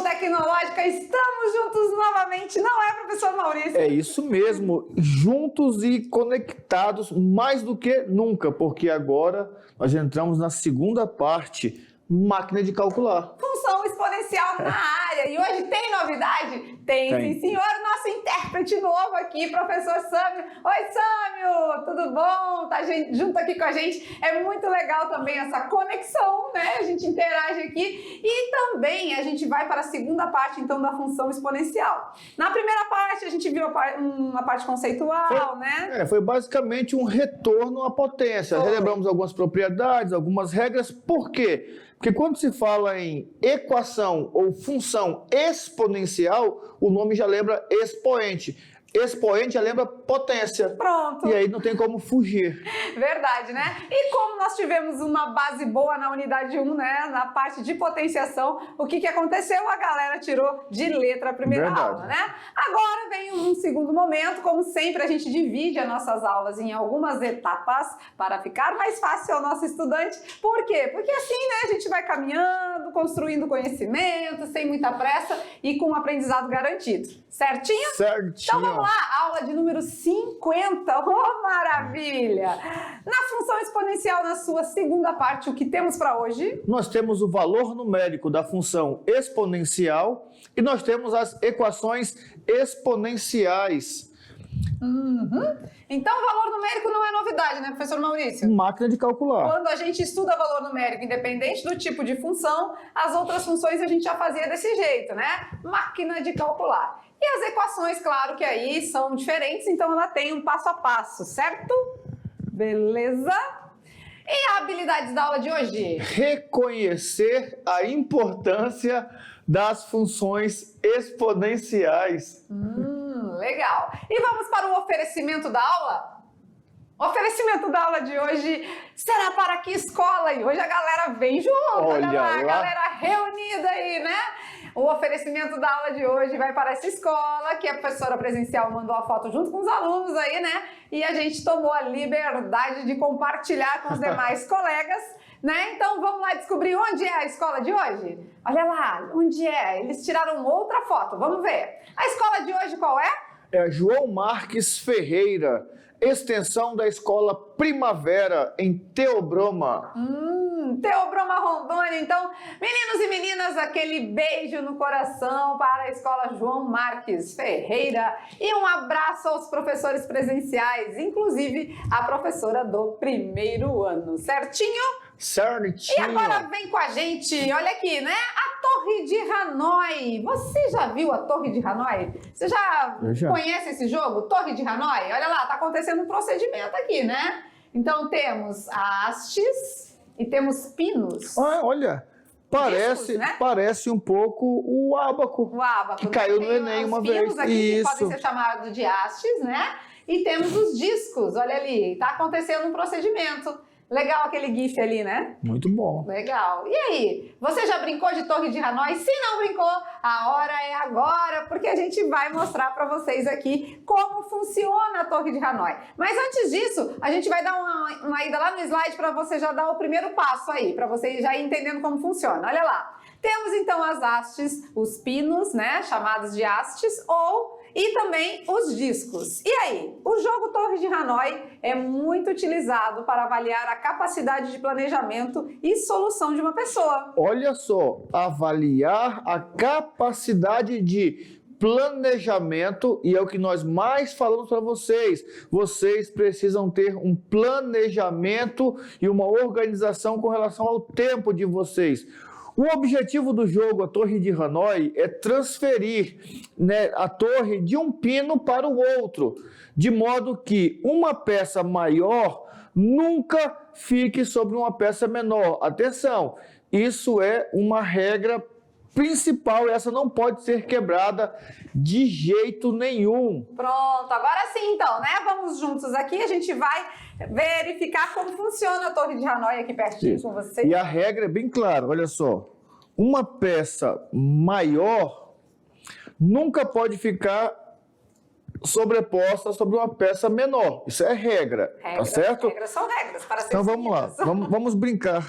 Tecnológica, estamos juntos novamente, não é, professor Maurício? É isso mesmo, juntos e conectados mais do que nunca, porque agora nós entramos na segunda parte, máquina de calcular. Função exponencial na área, e hoje tem novidade? Tem sim, senhor, nosso intérprete novo aqui, professor Sâmio. Oi, Sâmio, tudo bom? Tá junto aqui com a gente, é muito legal também essa conexão, né? A gente interage aqui e também a gente vai para a segunda parte, então, da função exponencial. Na primeira parte, a gente viu uma parte conceitual, né? Foi basicamente um retorno à potência. Relembramos algumas propriedades, algumas regras. Por quê? Porque quando se fala em equação ou função exponencial, o nome já lembra expoente. Expoente já lembra potência. Pronto. E aí não tem como fugir. Verdade, né? E como nós tivemos uma base boa na unidade 1, né? Na parte de potenciação, o que aconteceu? A galera tirou de letra a primeira aula, né? Agora vem um segundo momento. Como sempre, a gente divide as nossas aulas em algumas etapas para ficar mais fácil ao nosso estudante. Por quê? Porque assim, né? A gente vai caminhando, construindo conhecimento, sem muita pressa e com um aprendizado garantido. Certinho? Certinho. Então vamos lá, aula de número 50, oh maravilha! Na função exponencial, na sua segunda parte, o que temos para hoje? Nós temos o valor numérico da função exponencial e nós temos as equações exponenciais. Então, o valor numérico não é novidade, né, professor Maurício? Máquina de calcular. Quando a gente estuda valor numérico, independente do tipo de função, as outras funções a gente já fazia desse jeito, né? Máquina de calcular. E as equações, claro que aí são diferentes, então ela tem um passo a passo, certo? Beleza? E a habilidades da aula de hoje? Reconhecer a importância das funções exponenciais. Legal. E vamos para o oferecimento da aula? O oferecimento da aula de hoje será para que escola? E hoje a galera vem junto, olha lá, a galera reunida aí, né? O oferecimento da aula de hoje vai para essa escola, que a professora presencial mandou a foto junto com os alunos aí, né? E a gente tomou a liberdade de compartilhar com os demais colegas, né? Então vamos lá descobrir onde é a escola de hoje? Olha lá, onde é? Eles tiraram outra foto, vamos ver. A escola de hoje qual é? É João Marques Ferreira, extensão da Escola Primavera, em Theobroma. Theobroma, Rondônia. Então, meninos e meninas, aquele beijo no coração para a Escola João Marques Ferreira e um abraço aos professores presenciais, inclusive a professora do primeiro ano, certinho? Certinho. E agora vem com a gente, olha aqui, né? A Torre de Hanoi. Você já viu a Torre de Hanoi? Você já conhece esse jogo, Torre de Hanoi? Olha lá, tá acontecendo um procedimento aqui, né? Então temos hastes e temos pinos. Olha, parece um pouco o ábaco. O ábaco, que caiu no Enem uma vez. Os pinos aqui que podem ser chamados de hastes, né? E temos os discos, olha ali, tá acontecendo um procedimento. Legal aquele gif ali, né? Muito bom. Legal. E aí, você já brincou de Torre de Hanoi? Se não brincou, a hora é agora, porque a gente vai mostrar para vocês aqui como funciona a Torre de Hanoi. Mas antes disso, a gente vai dar uma ida lá no slide para você já dar o primeiro passo aí, para você já ir entendendo como funciona. Olha lá. Temos então as hastes, os pinos, né, chamados de hastes, e também os discos. E aí, o jogo Torre de Hanoi é muito utilizado para avaliar a capacidade de planejamento e solução de uma pessoa. Olha só, avaliar a capacidade de planejamento, e é o que nós mais falamos para vocês. Vocês precisam ter um planejamento e uma organização com relação ao tempo de vocês. O objetivo do jogo, a Torre de Hanoi, é transferir, né, a torre de um pino para o outro, de modo que uma peça maior nunca fique sobre uma peça menor. Atenção, isso é uma regra principal, essa não pode ser quebrada de jeito nenhum. Pronto, agora sim então, né? Vamos juntos aqui, a gente vai verificar como funciona a Torre de Hanoi aqui pertinho com vocês. E a regra é bem clara, olha só. Uma peça maior nunca pode ficar sobreposta sobre uma peça menor. Isso é regra, tá certo? Regras são regras para ser Então vamos lá, vamos brincar.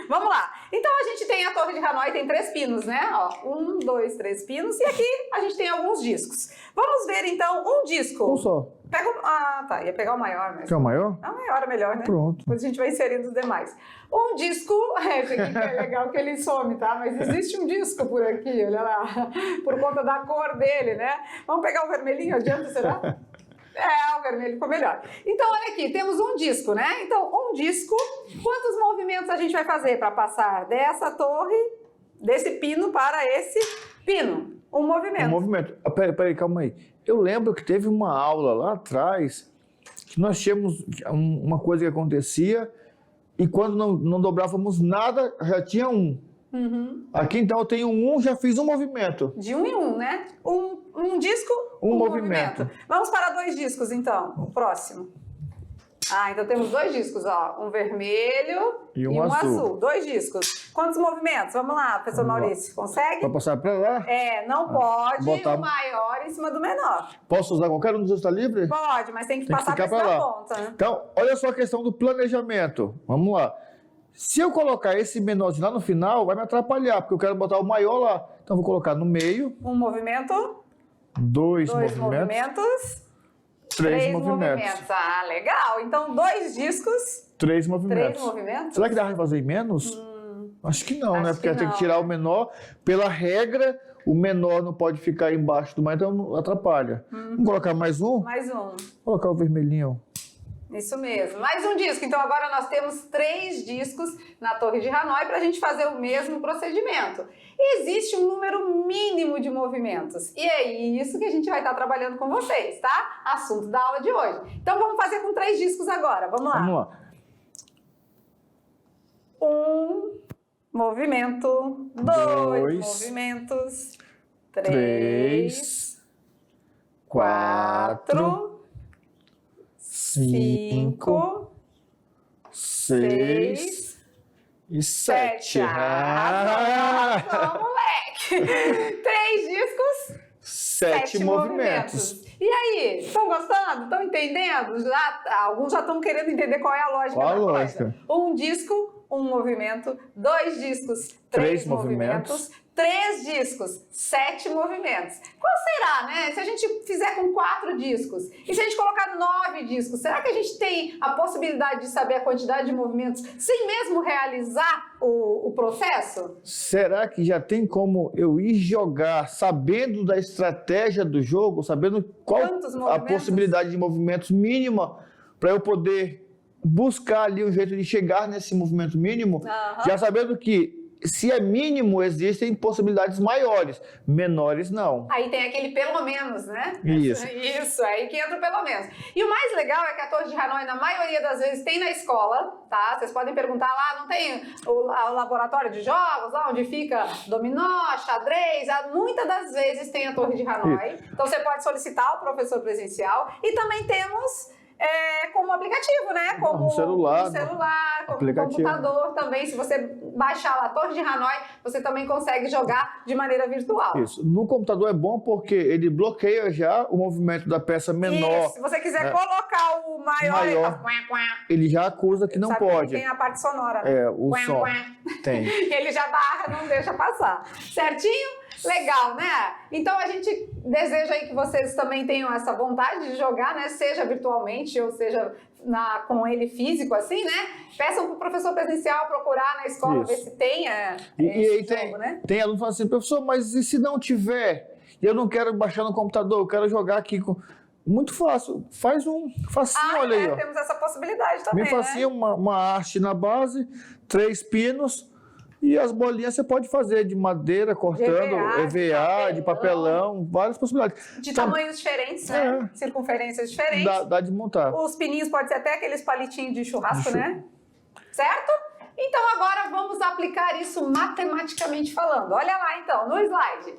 Vamos lá. Então a gente tem a Torre de Hanoi, tem 3 pinos, né? Ó, 1, 2, 3 pinos. E aqui a gente tem alguns discos. Vamos ver então um disco. Um só. Pega o... Ah, tá. Ia pegar o maior, mas... Quer o maior? A maior é melhor, né? Pronto. Depois a gente vai inserindo os demais. Um disco... Esse aqui que é legal que ele some, tá? Mas existe um disco por aqui, olha lá. Por conta da cor dele, né? Vamos pegar o vermelhinho, adianta, será? O vermelho ficou melhor. Então, olha aqui, temos um disco, né? Então, um disco, quantos movimentos a gente vai fazer para passar dessa torre, desse pino para esse pino? Um movimento. Um movimento. Peraí, calma aí. Eu lembro que teve uma aula lá atrás que nós tínhamos uma coisa que acontecia e quando não dobrávamos nada, já tinha um. Uhum. Aqui, então, eu tenho já fiz um movimento. De um em um, né? Um disco, um movimento. Vamos para 2 discos, então. O próximo. Então temos 2 discos, ó. Um vermelho e um azul. 2 discos. Quantos movimentos? Vamos lá, professor Maurício. Consegue? Vai passar para lá? Não pode botar... o maior em cima do menor. Posso usar qualquer um dos dois, está livre? Pode, mas tem que passar para lá. Ponta, né? Então, olha só a questão do planejamento. Vamos lá. Se eu colocar esse menorzinho lá no final, vai me atrapalhar, porque eu quero botar o maior lá. Então, vou colocar no meio. Um movimento. 2 movimentos. 3 movimentos. Legal. Então, 2 discos. 3 movimentos. 3 movimentos. Será que dá para fazer em menos? Acho que não, né? Porque tem que tirar o menor. Pela regra, o menor não pode ficar embaixo do maior, então atrapalha. Vamos colocar mais um? Mais um. Vou colocar o vermelhinho. Isso mesmo. Mais um disco. Então agora nós temos 3 discos na Torre de Hanoi para a gente fazer o mesmo procedimento. Existe um número mínimo de movimentos. E é isso que a gente vai estar trabalhando com vocês, tá? Assunto da aula de hoje. Então vamos fazer com 3 discos agora. Vamos lá. Vamos lá. 1 movimento, 2 movimentos, 3, 4, 5, 6 e 7. Arrasou, moleque! 3 discos, 7 movimentos. E aí, estão gostando? Estão entendendo? Alguns já estão querendo entender qual é a lógica da coisa. Um disco, 1 movimento, 2 discos, 3 movimentos, 3 discos, 7 movimentos. Qual será, né? Se a gente fizer com 4 discos e se a gente colocar 9 discos, será que a gente tem a possibilidade de saber a quantidade de movimentos sem mesmo realizar o processo? Será que já tem como eu ir jogar sabendo da estratégia do jogo, sabendo qual a possibilidade de movimentos mínima para eu poder buscar ali um jeito de chegar nesse movimento mínimo, já sabendo que se é mínimo, existem possibilidades maiores, menores não. Aí tem aquele pelo menos, né? Isso. Isso, aí que entra o pelo menos. E o mais legal é que a Torre de Hanoi, na maioria das vezes, tem na escola, tá? Vocês podem perguntar lá, não tem o laboratório de jogos, lá onde fica dominó, xadrez, muitas das vezes tem a Torre de Hanoi. Então você pode solicitar o professor presencial. E também temos... como aplicativo, né? Como no celular, como computador também. Se você baixar lá a Torre de Hanoi, você também consegue jogar de maneira virtual. Isso. No computador é bom porque ele bloqueia já o movimento da peça menor. Isso. Se você quiser colocar o maior, ele já acusa que não pode. Tem a parte sonora. O som. Tem. Ele já barra, não deixa passar. Certinho? Legal, né? Então a gente deseja aí que vocês também tenham essa vontade de jogar, né? Seja virtualmente ou seja com ele físico, assim, né? Peçam para o professor presencial procurar na escola, ver se tem esse jogo, né? Tem aluno que fala assim, professor, mas e se não tiver? Eu não quero baixar no computador, eu quero jogar aqui com... Muito fácil, faz um facinho, olha aí. Ó. Temos essa possibilidade também, bem facinho, né? uma haste na base, 3 pinos... E as bolinhas você pode fazer de madeira, cortando, EVA, de papelão, várias possibilidades. De tamanhos diferentes, né? Circunferências diferentes. Dá de montar. Os pininhos podem ser até aqueles palitinhos de churrasco, né? Certo? Então agora vamos aplicar isso matematicamente falando. Olha lá então, no slide.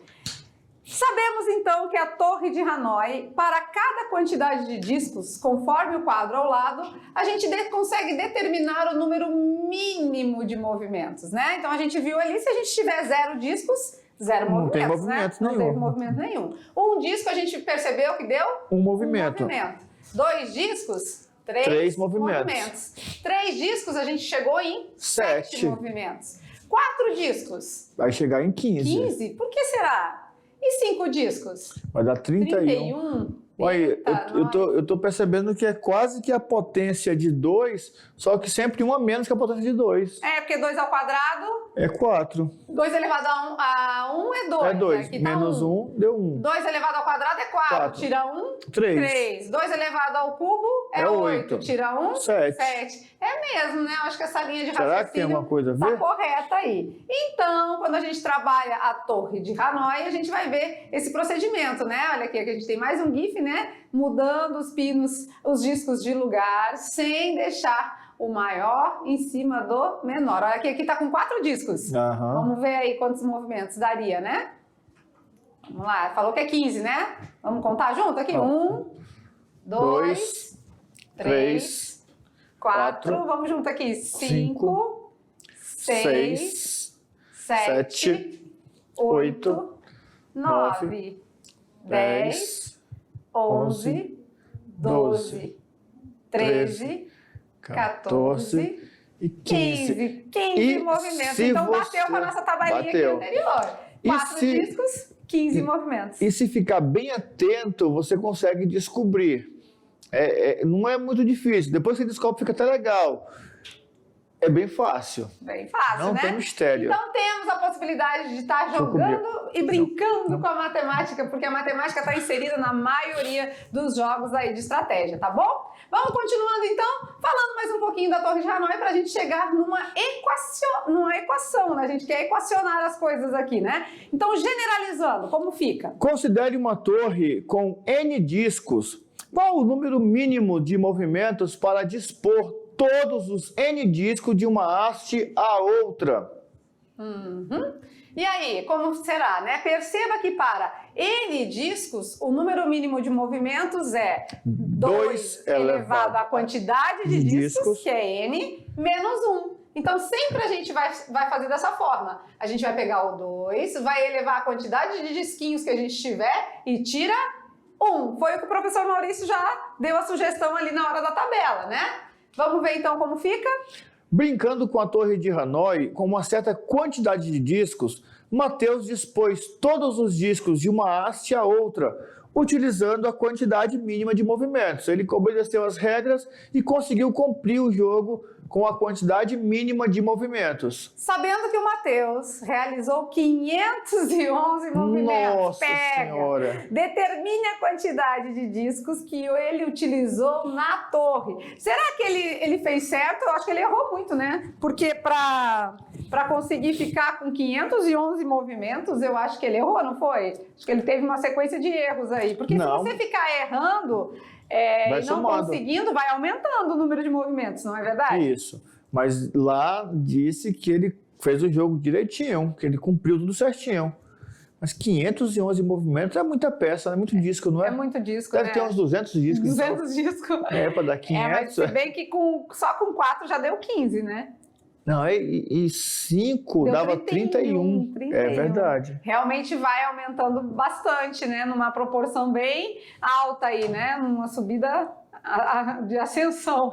Sabemos então que a Torre de Hanoi, para cada quantidade de discos, conforme o quadro ao lado, a gente consegue determinar o número mínimo de movimentos, né? Então a gente viu ali, se a gente tiver 0 discos, Zero Não tem movimentos, movimento né? Não nenhum. teve movimento nenhum. Um disco a gente percebeu que deu Um movimento. um movimento. Dois discos, Três movimentos. Três discos a gente chegou em 7 movimentos. 4 discos, Vai chegar em 15. 15? Por que será? E 5 discos? Vai dar 31. Olha, Eita, eu tô percebendo que é quase que a potência de 2, só que sempre um a menos que a potência de 2. É, porque 2 ao quadrado, É 4. 2 elevado a 1 é 2. É 2. Menos 1 deu 1. 2 elevado ao quadrado é 4. Quatro. Tira 1, 3. 3. 2 elevado ao cubo é É 8. oito. Tira 1, 7. 7. É mesmo, né? Eu acho que essa linha de Será que tem raciocínio alguma coisa a está ver? correta aí. Então, quando a gente trabalha a torre de Hanoi, a gente vai ver esse procedimento, né? Olha aqui, a gente tem mais um GIF, né? Mudando os pinos, os discos de lugar, sem deixar o maior em cima do menor. Olha aqui tá com 4 discos. Aham. Vamos ver aí quantos movimentos daria, né? Vamos lá, falou que é 15, né? Vamos contar junto aqui? 1, 2, 3, 4. Vamos junto aqui. 5, 6, 7, 8, 9, 10, 11, 12, 13, 14 e 15. 15 E movimentos. se Então bateu você- com a nossa tabelinha bateu. aqui anterior. E 4 se- discos, 15 movimentos. E se ficar bem atento, você consegue descobrir. Não é muito difícil. Depois que você descobre, fica até legal. É bem fácil. Bem fácil, Não né? tem mistério. Então temos a possibilidade de estar Deixa eu jogando e brincando com a matemática, porque a matemática está inserida na maioria dos jogos aí de estratégia, tá bom? Vamos continuando então, falando mais um pouquinho da Torre de Hanoi para a gente chegar numa equação, né? A gente quer equacionar as coisas aqui, né? Então, generalizando, como fica? Considere uma torre com N discos. Qual o número mínimo de movimentos para dispor todos os N discos de uma haste à outra? E aí, como será, né? Perceba que para N discos, o número mínimo de movimentos é 2 elevado à quantidade de discos, que é N, menos 1. Então, sempre a gente vai fazer dessa forma. A gente vai pegar o 2, vai elevar a quantidade de disquinhos que a gente tiver e tira 1. Foi o que o professor Maurício já deu a sugestão ali na hora da tabela, né? Vamos ver então como fica? Brincando com a Torre de Hanoi, com uma certa quantidade de discos, Mateus dispôs todos os discos de uma haste à outra, utilizando a quantidade mínima de movimentos. Ele obedeceu as regras e conseguiu cumprir o jogo com a quantidade mínima de movimentos. Sabendo que o Mateus realizou 511 movimentos. Nossa Senhora! Determine a quantidade de discos que ele utilizou na torre. Será que ele fez certo? Eu acho que ele errou muito, né? Porque para conseguir ficar com 511 movimentos, eu acho que ele errou, não foi? Acho que ele teve uma sequência de erros aí. Porque Não. se você ficar errando e não somando. conseguindo, vai aumentando o número de movimentos, não é verdade? Isso. Mas lá disse que ele fez o jogo direitinho, que ele cumpriu tudo certinho. Mas 511 movimentos é muita peça, é muito disco, não é? É muito disco, Deve né? ter uns 200 discos. 200 discos. Para dar 500. Mas se bem que só com 4 já deu 15, né? Não, e 5 Deu dava 31. 31. É verdade. Realmente vai aumentando bastante, né? Numa proporção bem alta aí, né? Numa subida de ascensão.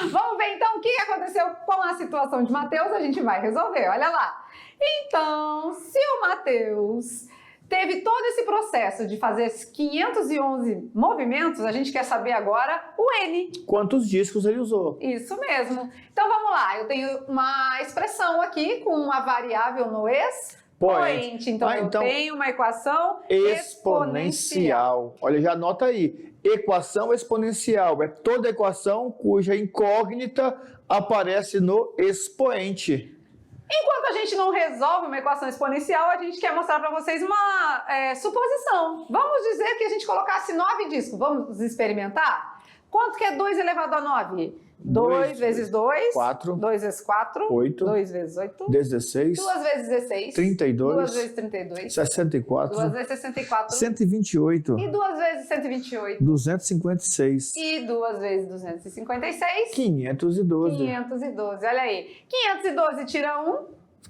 Vamos ver então o que aconteceu com a situação de Mateus, a gente vai resolver, olha lá. Então, se o Mateus teve todo esse processo de fazer esses 511 movimentos, a gente quer saber agora o N. Quantos discos ele usou? Isso mesmo. Então vamos lá, eu tenho uma expressão aqui com uma variável no expoente. Então eu tenho uma equação exponencial. Olha, já anota aí. Equação exponencial é toda equação cuja incógnita aparece no expoente. Enquanto a gente não resolve uma equação exponencial, a gente quer mostrar para vocês uma suposição. Vamos dizer que a gente colocasse 9 discos. Vamos experimentar? Quanto que é 2 elevado a 9? 2 vezes 2, 4. 2 vezes 4, 8. 2 vezes 8, 16. 2 vezes 16, 32. 2 vezes 32, 64. 2 vezes 64, 128. e 2 vezes 128, 256. e 2 vezes 256, 512. 512. Olha aí, 512 tira 1,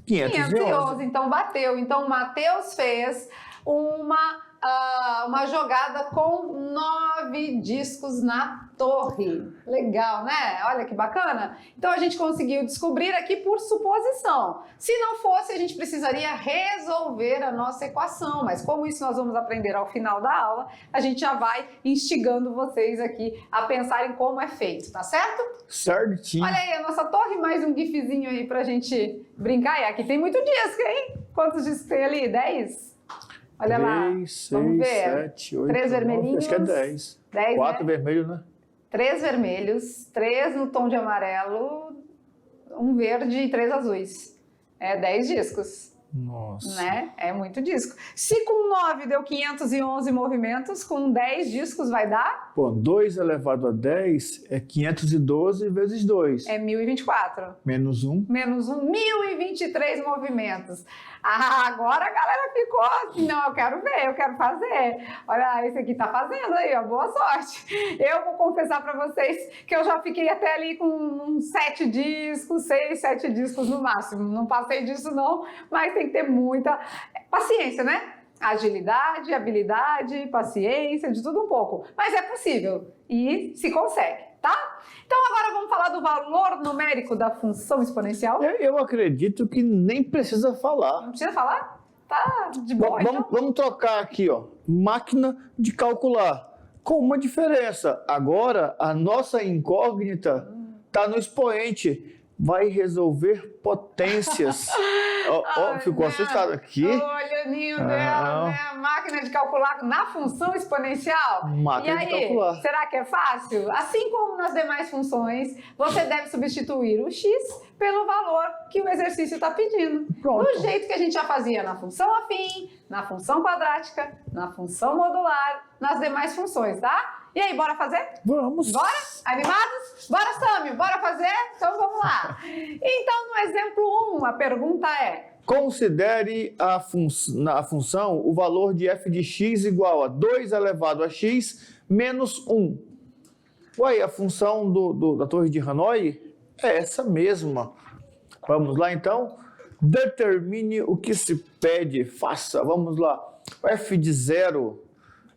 511. Então bateu. Então o Matheus fez uma jogada com 9 discos na torre. Legal, né? Olha que bacana. Então a gente conseguiu descobrir aqui por suposição. Se não fosse, a gente precisaria resolver a nossa equação. Mas como isso nós vamos aprender ao final da aula, a gente já vai instigando vocês aqui a pensarem como é feito, tá certo? Certinho. Olha aí a nossa torre, mais um gifzinho aí pra gente brincar. E aqui tem muito disco, hein? Quantos discos tem ali? 10? Olha 3, lá. 6, Vamos ver. 7, 8, 3 vermelhinhos. Acho que é 10. 10, 4 né? vermelhos, né? 3 vermelhos, 3 no tom de amarelo, 1 verde e 3 azuis. É 10 discos, Nossa. né? É muito disco. Se com 9 deu 511 movimentos, com 10 discos vai dar? Pô, 2 elevado a 10 é 512 vezes 2. É 1024. Menos 1. Menos 1, 1023 movimentos. Ah, agora a galera ficou assim, não, eu quero ver, eu quero fazer. Olha, esse aqui tá fazendo aí, ó, boa sorte. Eu vou confessar pra vocês que eu já fiquei até ali com uns 7 discos, 6, 7 discos no máximo. Não passei disso não, mas tem que ter muita paciência, né? Agilidade, habilidade, paciência, de tudo um pouco. Mas é possível e se consegue, tá? Então agora vamos falar do valor numérico da função exponencial. Eu acredito que nem precisa falar. Não precisa falar? Tá de boa, então. Vamos trocar aqui, ó. Máquina de calcular. Com uma diferença. Agora, a nossa incógnita está no expoente. Vai resolver potências. Ficou assustado aqui. O olhinho dela, né? A máquina de calcular na função exponencial. Máquina e de aí, calcular. será que é fácil? Assim como nas demais funções, você deve substituir o x pelo valor que o exercício está pedindo. Pronto. Do jeito que a gente já fazia na função afim, na função quadrática, na função modular, nas demais funções, tá? E aí, bora fazer? Vamos. Bora? Animados? Bora, Sâmio, bora fazer? Então vamos lá. Então, no exemplo 1, a pergunta é: considere na função o valor de f de x igual a 2 elevado a x menos 1. Ué, a função da torre de Hanoi é essa mesma. Vamos lá, então? Determine o que se pede, faça. Vamos lá. F de 0,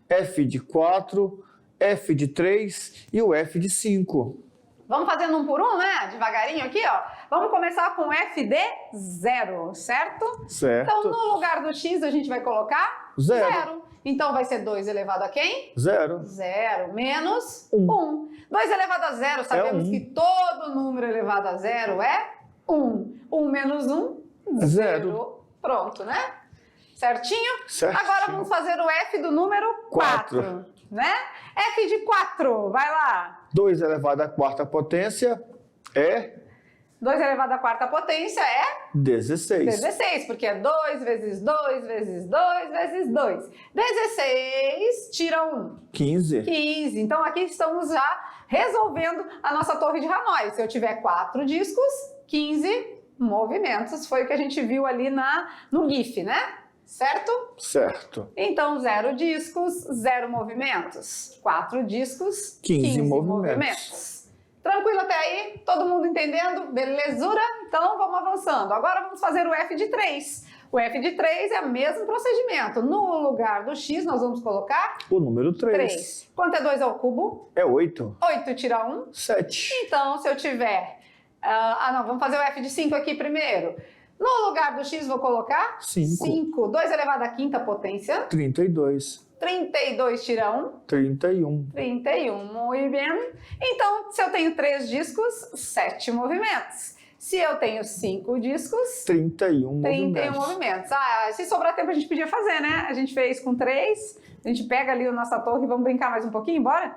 f de 4, f de 3 e o f de 5. Vamos fazendo um por um, né? Devagarinho aqui, ó. Vamos começar com f de 0, certo? Certo. Então, no lugar do x, a gente vai colocar 0. Então, vai ser 2 elevado a quem? 0. 0 menos 1. 1. 2 elevado a 0, sabemos que todo número elevado a 0 é 1. 1 menos 1, 0. Pronto, né? Certinho? Certinho. Agora vamos fazer o f do número 4, né? F de 4, vai lá. 2 elevado à quarta potência é 2 elevado à quarta potência é 16. 16, porque é 2 vezes 2 vezes 2 vezes 2. 16 tira 1. 15. 15. Então aqui estamos já resolvendo a nossa torre de Hanoi. Se eu tiver 4 discos, 15 movimentos. Foi o que a gente viu ali no GIF, né? Certo? Certo. Então, 0 discos, 0 movimentos. 4 discos, 15 movimentos. Tranquilo até aí? Todo mundo entendendo? Belezura? Então, vamos avançando. Agora vamos fazer o f de 3. O f de 3 é o mesmo procedimento. No lugar do x, nós vamos colocar o número 3. 3. Quanto é 2 ao cubo? É 8. 8 tira 1? 7. Então, se eu tiver... não, vamos fazer o f de 5 aqui primeiro. No lugar do x, vou colocar 5. 5. 2 elevado à quinta potência. 32. 32 tira 1? 31. 31, muito bem. Então, se eu tenho 3 discos, 7 movimentos. Se eu tenho 5 discos, 31 movimentos. Se sobrar tempo a gente podia fazer, né? A gente fez com 3, a gente pega ali a nossa torre e vamos brincar mais um pouquinho, bora?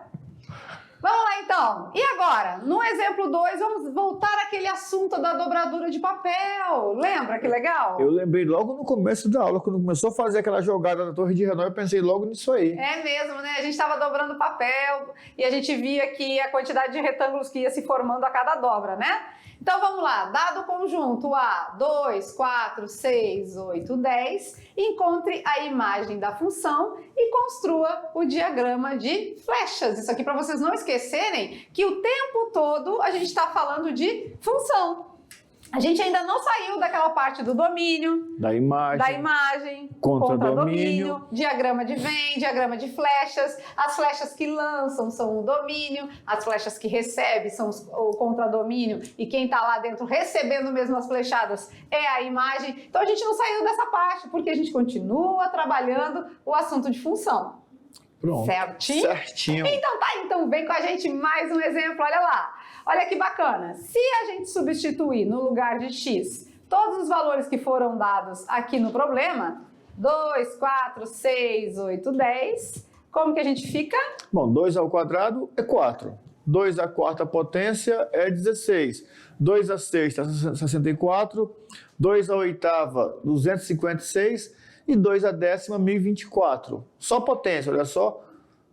Vamos lá então. E agora, no exemplo 2, vamos voltar àquele assunto da dobradura de papel. Lembra que legal? Eu lembrei logo no começo da aula, quando começou a fazer aquela jogada da torre de Hanoi, eu pensei logo nisso aí. É mesmo, né? A gente estava dobrando papel e a gente via que a quantidade de retângulos que ia se formando a cada dobra, né? Então vamos lá, dado o conjunto A, 2, 4, 6, 8, 10, encontre a imagem da função e construa o diagrama de flechas. Isso aqui para vocês não esquecerem que o tempo todo a gente está falando de função. A gente ainda não saiu daquela parte do domínio, da imagem, contra-domínio, diagrama de Venn, diagrama de flechas. As flechas que lançam são o domínio, as flechas que recebem são o contra-domínio, e quem está lá dentro recebendo mesmo as flechadas é a imagem. Então a gente não saiu dessa parte, porque a gente continua trabalhando o assunto de função. Pronto. Certinho? Então vem com a gente mais um exemplo, olha lá. Olha que bacana, se a gente substituir no lugar de x todos os valores que foram dados aqui no problema, 2, 4, 6, 8, 10, como que a gente fica? Bom, 2 ao quadrado é 4, 2 à quarta potência é 16, 2 à sexta é 64, 2 à oitava 256 e 2 à décima 1024. Só potência, olha só.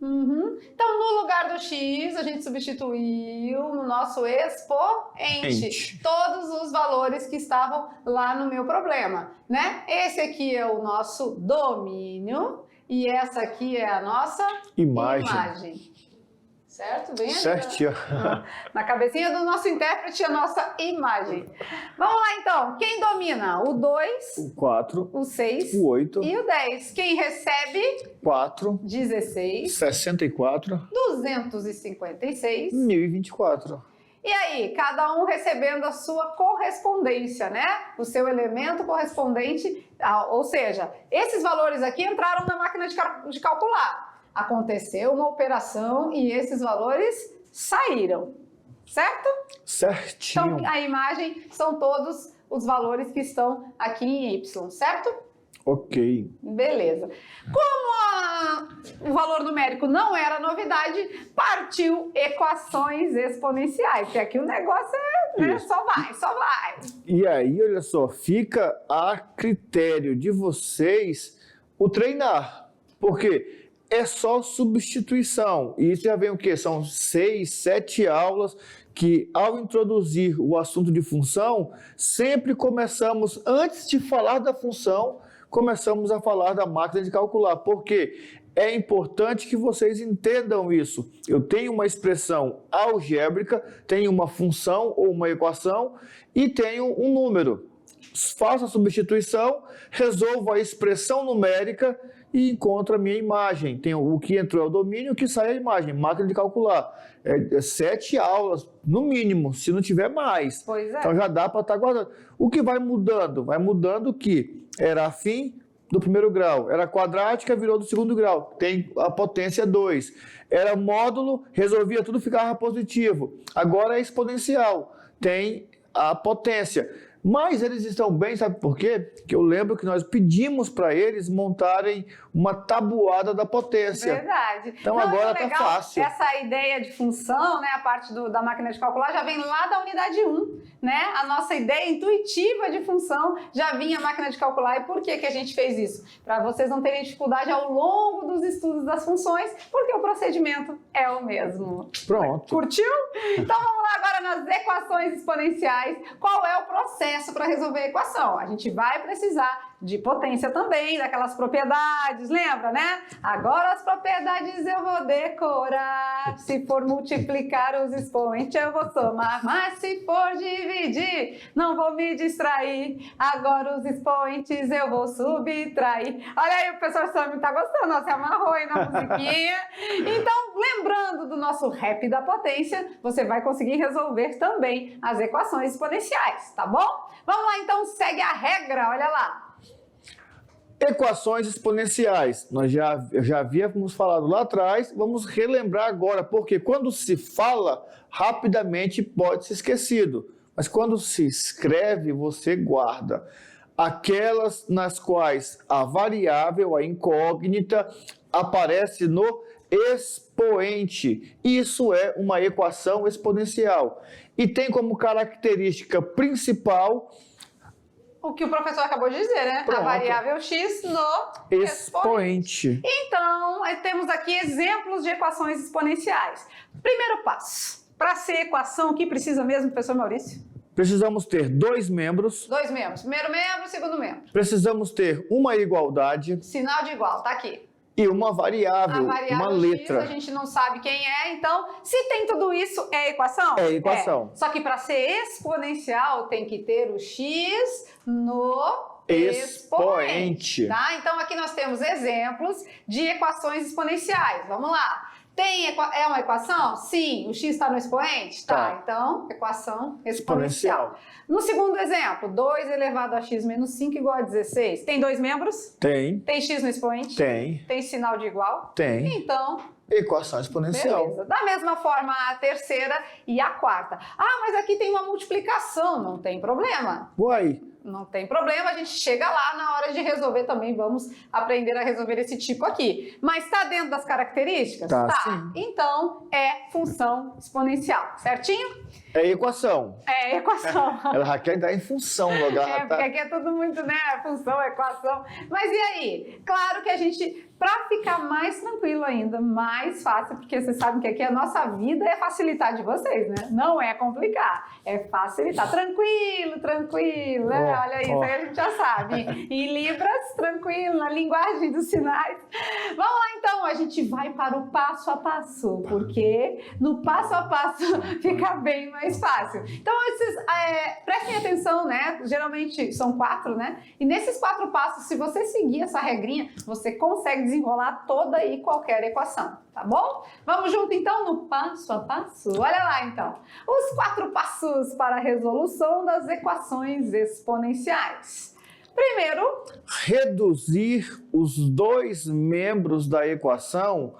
Então, no lugar do x, a gente substituiu no nosso expoente todos os valores que estavam lá no meu problema, né? Esse aqui é o nosso domínio e essa aqui é a nossa imagem. Certo? Bem certinho. Na cabecinha do nosso intérprete, a nossa imagem. Vamos lá, então. Quem domina? O 2, o 4, o 6, o 8 e o 10. Quem recebe? 4, 16, 64, 256, 1024. E aí, cada um recebendo a sua correspondência, né? O seu elemento correspondente, ou seja, esses valores aqui entraram na máquina de calcular. Aconteceu uma operação e esses valores saíram, certo? Certinho. Então, a imagem são todos os valores que estão aqui em Y, certo? Ok. Beleza. Como o valor numérico não era novidade, partiu equações exponenciais, porque aqui o negócio é, né, só vai. E aí, olha só, fica a critério de vocês o treinar, porque é só substituição. E isso já vem o quê? São 6, 7 aulas que, ao introduzir o assunto de função, sempre começamos, antes de falar da função, começamos a falar da máquina de calcular. Porque é importante que vocês entendam isso. Eu tenho uma expressão algébrica, tenho uma função ou uma equação e tenho um número. Faço a substituição, resolvo a expressão numérica e encontro a minha imagem. Tem o que entrou é o domínio, o que sai é a imagem. Máquina de calcular. 7 aulas, no mínimo, se não tiver mais. Pois é. Então já dá para estar guardando. O que vai mudando? Vai mudando que era afim do primeiro grau. Era quadrática, virou do segundo grau. Tem a potência 2. Era módulo, resolvia tudo, ficava positivo. Agora é exponencial. Tem a potência. Mas eles estão bem, sabe por quê? Que eu lembro que nós pedimos para eles montarem uma tabuada da potência. Verdade. Então agora está fácil. Essa ideia de função, né, a parte da máquina de calcular já vem lá da unidade 1, né? A nossa ideia intuitiva de função já vinha a máquina de calcular. E por que a gente fez isso? Para vocês não terem dificuldade ao longo dos estudos das funções, porque o procedimento é o mesmo. Pronto. Curtiu? Então vamos lá agora nas equações exponenciais. Qual é o processo para resolver a equação? A gente vai precisar de potência também, daquelas propriedades, lembra, né? Agora as propriedades eu vou decorar. Se for multiplicar os expoentes eu vou somar, mas se for dividir não vou me distrair. Agora os expoentes eu vou subtrair. Olha aí, o professor Sami tá gostando, ó, se amarrou aí na musiquinha. Então, lembrando do nosso rap da potência, você vai conseguir resolver também as equações exponenciais, tá bom? Vamos lá então, segue a regra, olha lá. Equações exponenciais, nós já havíamos falado lá atrás, vamos relembrar agora, porque quando se fala, rapidamente pode ser esquecido, mas quando se escreve, você guarda. Aquelas nas quais a variável, a incógnita, aparece no expoente. Isso é uma equação exponencial. E tem como característica principal o que o professor acabou de dizer, né? Pronto. A variável x no expoente. Então, temos aqui exemplos de equações exponenciais. Primeiro passo. Para ser equação, o que precisa mesmo, professor Maurício? Precisamos ter 2 membros. 2 membros. Primeiro membro, segundo membro. Precisamos ter uma igualdade. Sinal de igual, tá aqui. e uma variável, A variável uma letra. x a gente não sabe quem é, então se tem tudo isso, é equação? É equação. Só que para ser exponencial tem que ter o x no expoente. Tá? Então aqui nós temos exemplos de equações exponenciais. Vamos lá. É uma equação? Sim. O x está no expoente? Tá. Então, equação exponencial. No segundo exemplo, 2 elevado a x menos 5 igual a 16. Tem dois membros? Tem. Tem x no expoente? Tem. Tem sinal de igual? Tem. Então, equação exponencial. beleza. Da mesma forma, a terceira e a quarta. Ah, mas aqui tem uma multiplicação. Não tem problema. Uai. Não tem problema, a gente chega lá na hora de resolver também, vamos aprender a resolver esse tipo aqui. Mas está dentro das características? Tá, tá. sim. Então, é função exponencial, certinho? É equação. É equação. Ela já quer entrar em função logo. Porque aqui é tudo muito, né? Função, equação. Mas e aí? Claro que a gente, para ficar mais tranquilo ainda, mais fácil, porque vocês sabem que aqui a nossa vida é facilitar de vocês, né? Não é complicar, é facilitar. Tranquilo, tranquilo, né? Olha isso, aí a gente já sabe. Em Libras, tranquilo, na linguagem dos sinais. Vamos lá então, a gente vai para o passo a passo, porque no passo a passo fica bem mais fácil. Então, prestem atenção, né? Geralmente são 4, né? E nesses 4 passos, se você seguir essa regrinha, você consegue desenrolar toda e qualquer equação, tá bom? Vamos junto então no passo a passo? Olha lá então, os 4 passos para a resolução das equações exponenciais. Primeiro, reduzir os dois membros da equação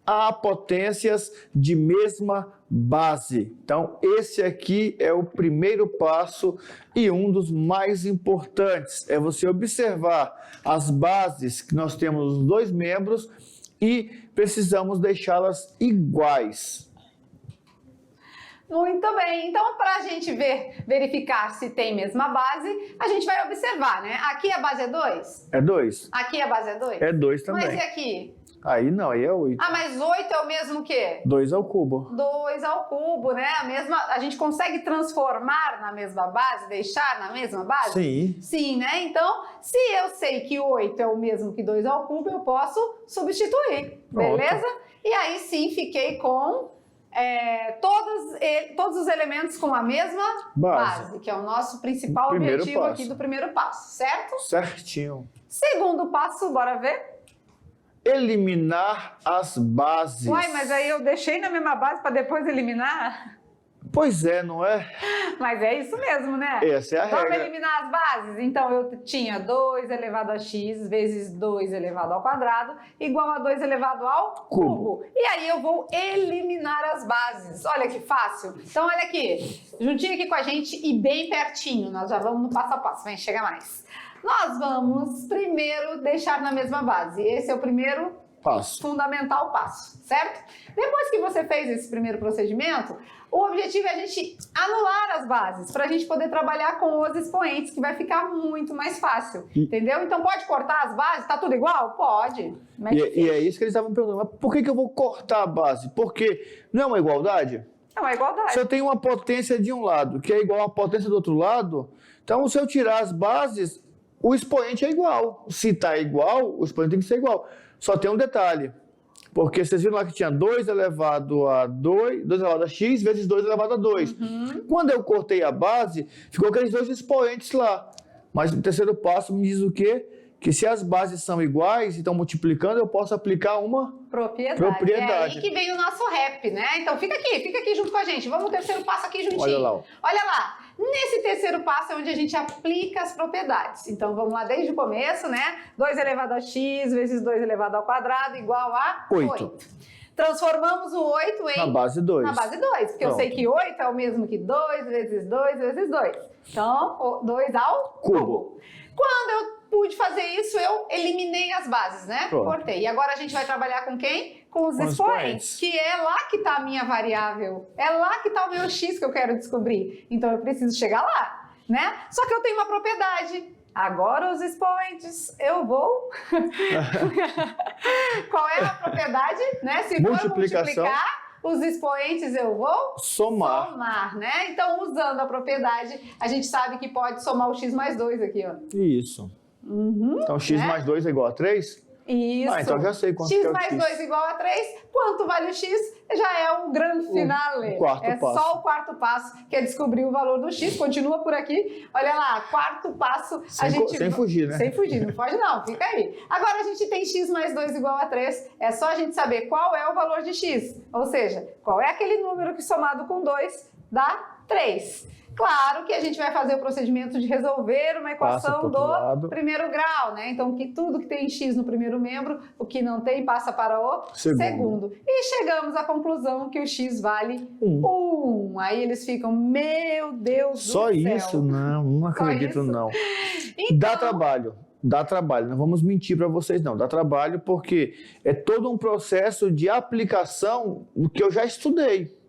a potências de mesma base. Então, esse aqui é o primeiro passo e um dos mais importantes. É você observar as bases que nós temos os dois membros e precisamos deixá-las iguais. Muito bem, então para a gente verificar se tem mesma base, a gente vai observar, né? Aqui a base é 2? É 2. Aqui a base é 2? É 2 também. Mas e aqui? Aí não, aí é 8. Ah, mas 8 é o mesmo que? 2 ao cubo. 2 ao cubo, né? A gente consegue transformar na mesma base, deixar na mesma base? Sim. Sim, né? Então, se eu sei que 8 é o mesmo que 2 ao cubo, eu posso substituir, beleza? E aí sim, fiquei com todos os elementos com a mesma base, que é o nosso principal objetivo aqui do primeiro passo, certo? Certinho. Segundo passo, bora ver? Eliminar as bases. Uai, mas aí eu deixei na mesma base para depois eliminar? Pois é, não é? Mas é isso mesmo, né? Essa é a regra. Vamos eliminar as bases? Então, eu tinha 2 elevado a x vezes 2 elevado ao quadrado igual a 2 elevado ao cubo. E aí eu vou eliminar as bases. Olha que fácil. Então, olha aqui, juntinho aqui com a gente e bem pertinho. Nós já vamos no passo a passo. Vem, chega mais. Nós vamos primeiro deixar na mesma base. Esse é o primeiro fundamental passo, certo? Depois que você fez esse primeiro procedimento, o objetivo é a gente anular as bases, para a gente poder trabalhar com os expoentes, que vai ficar muito mais fácil, entendeu? Então pode cortar as bases, tá tudo igual? Pode. E é isso que eles estavam perguntando, mas por que eu vou cortar a base? Porque não é uma igualdade? É uma igualdade. Se eu tenho uma potência de um lado, que é igual a potência do outro lado, então se eu tirar as bases, o expoente é igual. Se está igual, o expoente tem que ser igual. Só tem um detalhe, porque vocês viram lá que tinha 2 elevado a 2, 2 elevado a x vezes 2 elevado a 2. Quando eu cortei a base, ficou aqueles dois expoentes lá. Mas o terceiro passo me diz o quê? Que se as bases são iguais e estão multiplicando, eu posso aplicar uma propriedade. É aí que vem o nosso rap, né? Então fica aqui junto com a gente. Vamos no terceiro passo aqui juntinho. Olha lá. Olha lá. Nesse terceiro passo é onde a gente aplica as propriedades. Então vamos lá desde o começo, né? 2 elevado a x vezes 2 elevado ao quadrado igual a 8. Transformamos o 8 em... Na base 2. Na base 2, porque eu sei que 8 é o mesmo que 2 vezes 2 vezes 2. Então, 2 ao cubo. Quando eu pude fazer isso, eu eliminei as bases, né? Cortei. E agora a gente vai trabalhar com quem? Com os expoentes, que é lá que está a minha variável. É lá que está o meu x que eu quero descobrir. Então eu preciso chegar lá, né? Só que eu tenho uma propriedade. Agora os expoentes, eu vou... Qual é a propriedade, né? Se for multiplicar, os expoentes eu vou somar, né? Então, usando a propriedade, a gente sabe que pode somar o x mais 2 aqui, ó. Isso. Então, x mais 2 é igual a 3? Isso. Então já sei quanto que é X o mais X. 2 igual a 3. Quanto vale o X? Já é o grande finale. O quarto passo. Só o quarto passo, que é descobrir o valor do X. Continua por aqui. Olha lá, quarto passo. Sem fugir, né? Sem fugir, não foge não, fica aí. Agora a gente tem X mais 2 igual a 3. É só a gente saber qual é o valor de X. Ou seja, qual é aquele número que somado com 2 dá 3. Claro que a gente vai fazer o procedimento de resolver uma equação do primeiro grau, né? Então, tudo que tem X no primeiro membro, o que não tem passa para o segundo. E chegamos à conclusão que o X vale 1. Aí eles ficam, meu Deus do céu. Só isso? Não acredito não. Então, dá trabalho, não vamos mentir para vocês não, dá trabalho porque é todo um processo de aplicação do que eu já estudei.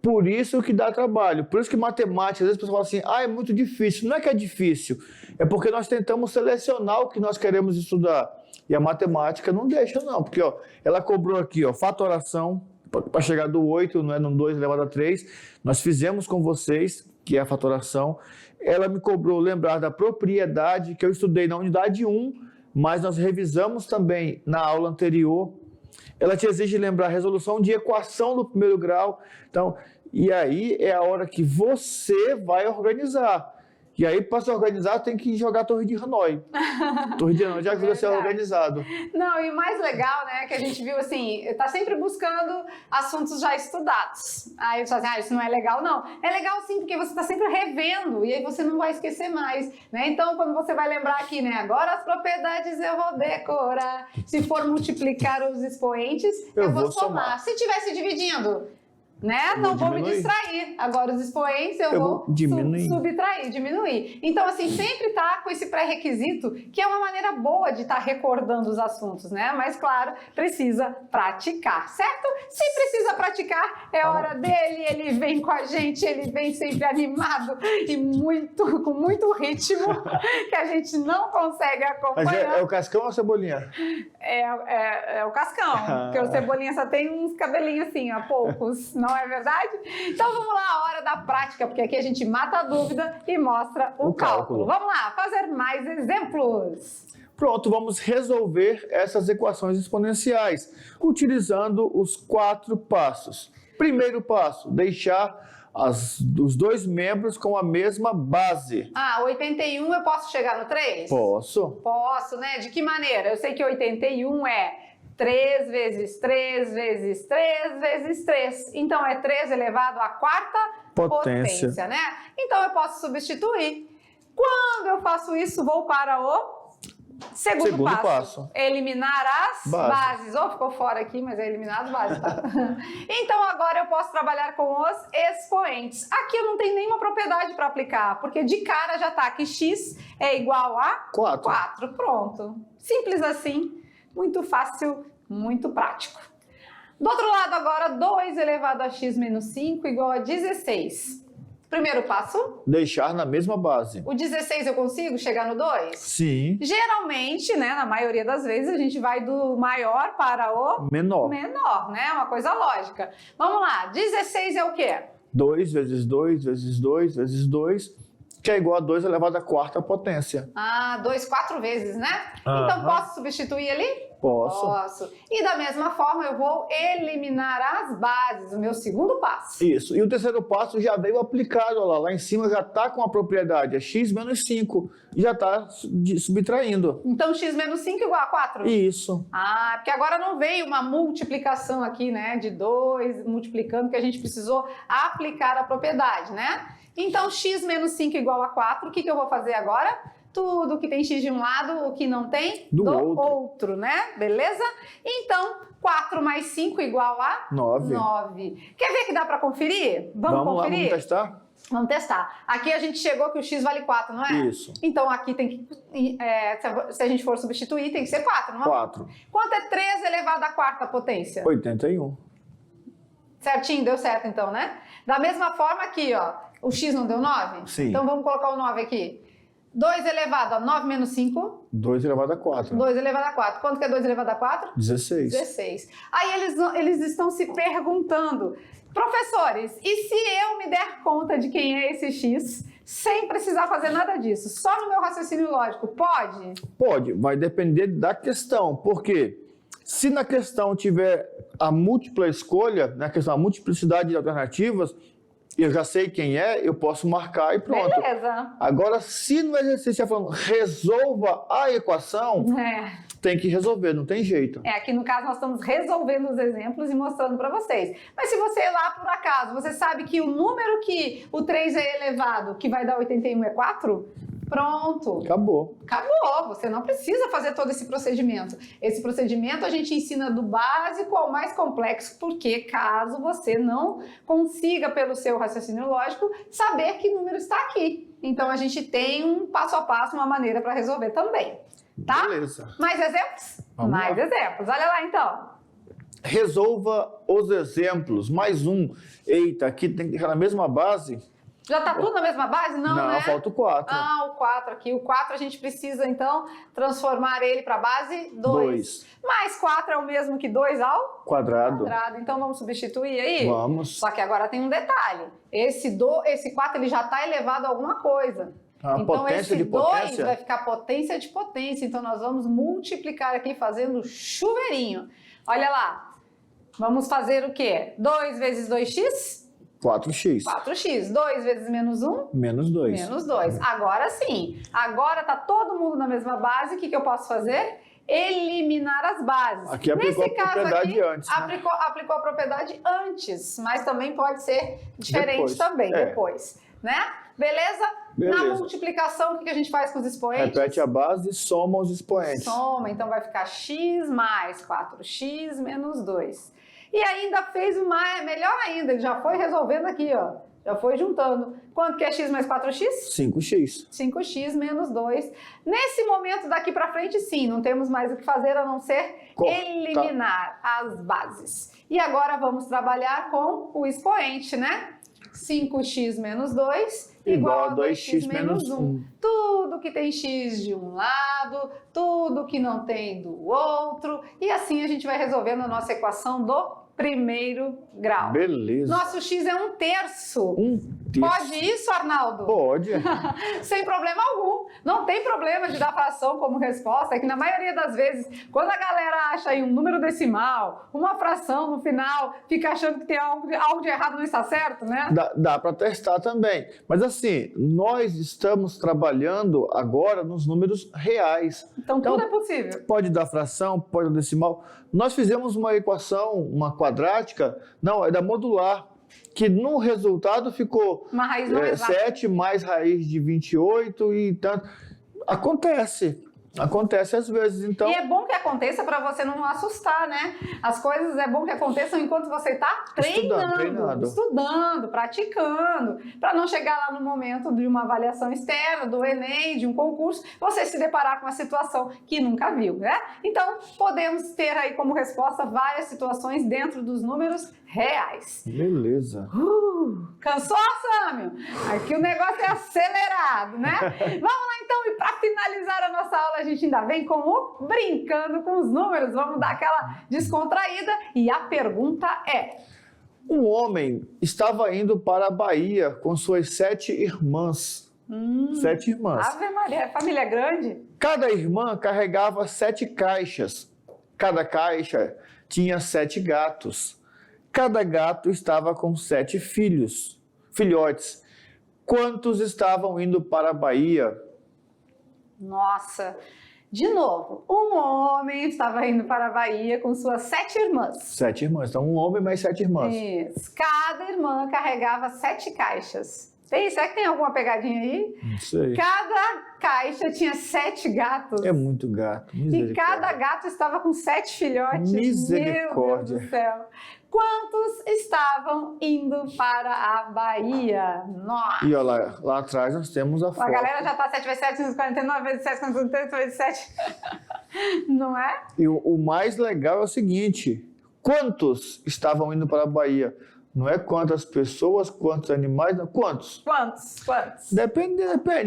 Por isso que dá trabalho. Por isso que matemática, às vezes as pessoas falam assim, é muito difícil. Não é que é difícil, é porque nós tentamos selecionar o que nós queremos estudar. E a matemática não deixa não, porque ela cobrou aqui, fatoração, para chegar do 8, não é, no 2 elevado a 3. Nós fizemos com vocês, que é a fatoração. Ela me cobrou lembrar da propriedade, que eu estudei na unidade 1, mas nós revisamos também na aula anterior. Ela te exige lembrar a resolução de equação do primeiro grau. Então, e aí é a hora que você vai organizar. E aí, para se organizar, tem que jogar a Torre de Hanoi. Torre de Hanoi já ajuda a ser organizado. Não, e o mais legal, né, que a gente viu assim, tá sempre buscando assuntos já estudados. Aí eu falo assim, isso não é legal, não. É legal sim, porque você tá sempre revendo, e aí você não vai esquecer mais, né? Então, quando você vai lembrar aqui, né, agora as propriedades eu vou decorar. Se for multiplicar os expoentes, eu vou somar. Se estivesse dividindo, né? Não vou me distrair. Agora os expoentes eu vou subtrair, diminuir. Então, assim, sempre tá com esse pré-requisito, que é uma maneira boa de estar recordando os assuntos, né? Mas, claro, precisa praticar, certo? Se precisa praticar, é hora dele, ele vem com a gente, ele vem sempre animado e com muito ritmo, que a gente não consegue acompanhar. Mas é o Cascão ou a Cebolinha? É o Cascão, porque o Cebolinha só tem uns cabelinhos assim, poucos, não é verdade? Então vamos lá, a hora da prática, porque aqui a gente mata a dúvida e mostra o cálculo. Vamos lá, fazer mais exemplos. Pronto, vamos resolver essas equações exponenciais, utilizando os 4 passos. Primeiro passo, deixar os dois membros com a mesma base. 81 eu posso chegar no 3? Posso. Posso, né? De que maneira? Eu sei que 81 é 3 vezes 3 vezes 3 vezes 3. Então, é 3 elevado à quarta potência, né? Então, eu posso substituir. Quando eu faço isso, vou para o segundo passo. Eliminar as bases. Ficou fora aqui, mas é eliminar as bases, tá? Então, agora eu posso trabalhar com os expoentes. Aqui eu não tenho nenhuma propriedade para aplicar, porque de cara já tá que x é igual a 4. Pronto. Simples assim. Muito fácil, muito prático. Do outro lado agora, 2 elevado a x menos 5 igual a 16. Primeiro passo. Deixar na mesma base. O 16 eu consigo chegar no 2? Sim. Geralmente, né, na maioria das vezes, a gente vai do maior para o menor, né? Uma coisa lógica. Vamos lá, 16 é o quê? 2 vezes 2 vezes 2 vezes 2, que é igual a 2 elevado à quarta potência. 2, 4 vezes, né? Então, posso substituir ali? Posso. E da mesma forma, eu vou eliminar as bases, o meu segundo passo. Isso. E o terceiro passo já veio aplicado, olha lá em cima já está com a propriedade, é x menos 5, e já está subtraindo. Então, x menos 5 igual a 4? Isso. Porque agora não veio uma multiplicação aqui, né, de 2 multiplicando, que a gente precisou aplicar a propriedade, né? Então, x menos 5 igual a 4, o que eu vou fazer agora? Tudo que tem x de um lado, o que não tem do outro, né? Beleza? Então, 4 mais 5 igual a 9. Quer ver que dá para conferir? Vamos conferir? Lá, vamos testar? Vamos testar. Aqui a gente chegou que o x vale 4, não é? Isso. Então, aqui tem que... se a gente for substituir, tem que ser 4, não é? 4. Quanto é 3 elevado à quarta potência? 81. Certinho? Deu certo então, né? Da mesma forma aqui, o x não deu 9? Sim. Então vamos colocar o 9 aqui. 2 elevado a 9 menos 5? 2 elevado a 4. 2 elevado a 4. Quanto que é 2 elevado a 4? 16. 16. Aí eles estão se perguntando, professores, e se eu me der conta de quem é esse x, sem precisar fazer nada disso, só no meu raciocínio lógico, pode? Pode, vai depender da questão, porque se na questão tiver a múltipla escolha, na questão a multiplicidade de alternativas, eu já sei quem é, eu posso marcar e pronto. Beleza. Agora, se no exercício está falando resolva a equação, tem que resolver, não tem jeito. Aqui no caso nós estamos resolvendo os exemplos e mostrando para vocês. Mas se você lá, por acaso, você sabe que o número que o 3 é elevado, que vai dar 81 é 4? Pronto. Acabou. Acabou. Você não precisa fazer todo esse procedimento. Esse procedimento a gente ensina do básico ao mais complexo, porque caso você não consiga, pelo seu raciocínio lógico, saber que número está aqui. Então a gente tem um passo a passo, uma maneira para resolver também. Tá? Beleza. Mais exemplos? Vamos lá. Exemplos. Olha lá então. Resolva os exemplos. Mais um. Eita, aqui tem que deixar na mesma base. Já está tudo na mesma base? Não, né? Falta o 4. Ah, o 4 aqui. O 4 a gente precisa, então, transformar ele para a base 2. Mais 4 é o mesmo que 2 ao quadrado. Então, vamos substituir aí? Vamos. Só que agora tem um detalhe. Esse 4 ele já está elevado a alguma coisa. Então, potência esse de 2 potência? vai ficar potência de potência. Então, nós vamos multiplicar aqui fazendo chuveirinho. Olha lá. Vamos fazer o quê? 2 vezes 2x? 4x. 4x. 2 vezes menos 1? Menos 2. Menos 2. Agora sim. Agora está todo mundo na mesma base. O que eu posso fazer? Eliminar as bases. Aqui aplicou Nesse a caso propriedade aqui, antes. Né? Aplicou a propriedade antes, mas também pode ser diferente depois. Né? Beleza? Na multiplicação, o que a gente faz com os expoentes? Repete a base e soma os expoentes. Soma, então vai ficar x mais 4x menos 2. E ainda fez o mais, melhor ainda, ele já foi resolvendo aqui, ó. Já foi juntando. Quanto que é x mais 4x? 5x. 5x menos 2. Nesse momento daqui para frente, sim, não temos mais o que fazer a não ser eliminar as bases. E agora vamos trabalhar com o expoente, né? 5x menos 2 igual a 2x menos 1. Tudo que tem x de um lado, tudo que não tem do outro. E assim a gente vai resolvendo a nossa equação do primeiro grau. Beleza. Nosso x é 1/3. 1/3. Pode isso, Arnaldo? Pode. Sem problema algum. Não tem problema de dar fração como resposta. É que na maioria das vezes, quando a galera acha aí um número decimal, uma fração no final, fica achando que tem algo de errado, não está certo, né? Dá para testar também. Mas assim, nós estamos trabalhando agora nos números reais. Então tudo é possível. Pode dar fração, pode dar decimal. Nós fizemos uma equação, uma quadrática, não, é da modular, que no resultado ficou uma raiz não exata. 7 mais raiz de 28 e tanto. Acontece às vezes, então... E é bom que aconteça para você não assustar, né? As coisas é bom que aconteçam enquanto você está estudando, praticando, para não chegar lá no momento de uma avaliação externa, do Enem, de um concurso, você se deparar com uma situação que nunca viu, né? Então, podemos ter aí como resposta várias situações dentro dos números reais. Beleza. Cansou, Sâmio? Aqui o negócio é acelerado, né? Vamos lá então, e para finalizar a nossa aula, a gente ainda vem com o Brincando com os Números. Vamos dar aquela descontraída e a pergunta é... Um homem estava indo para a Bahia com suas 7 irmãs. 7 irmãs. Ave Maria, família grande? Cada irmã carregava 7 caixas. Cada caixa tinha 7 gatos. Cada gato estava com 7 filhotes. Quantos estavam indo para a Bahia? Nossa, de novo, um homem estava indo para a Bahia com suas 7 irmãs. 7 irmãs, então um homem mais 7 irmãs. Isso, cada irmã carregava 7 caixas. Será que tem alguma pegadinha aí? Não sei. Cada caixa tinha 7 gatos. É muito gato, e cada gato estava com 7 filhotes. Misericórdia. Meu Deus do céu. Quantos estavam indo para a Bahia? Nossa! E olha lá atrás nós temos a foto. A galera já está 7 vezes 7, 549 vezes 7, 538 vezes 7. Não é? E o mais legal é o seguinte: quantos estavam indo para a Bahia? Não é quantas pessoas, quantos animais, não. Quantos? Quantos? Depende.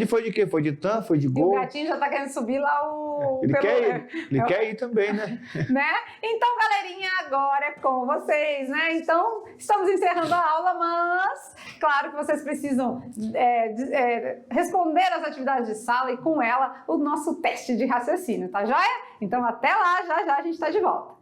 Foi de quê? Foi de TAM? Foi de E Gol? o gatinho já tá querendo subir lá o... Ele quer ir também, né? né? Então, galerinha, agora é com vocês, né? Então, estamos encerrando a aula, mas claro que vocês precisam responder as atividades de sala e com ela o nosso teste de raciocínio, tá joia? Então, até lá, já já a gente tá de volta.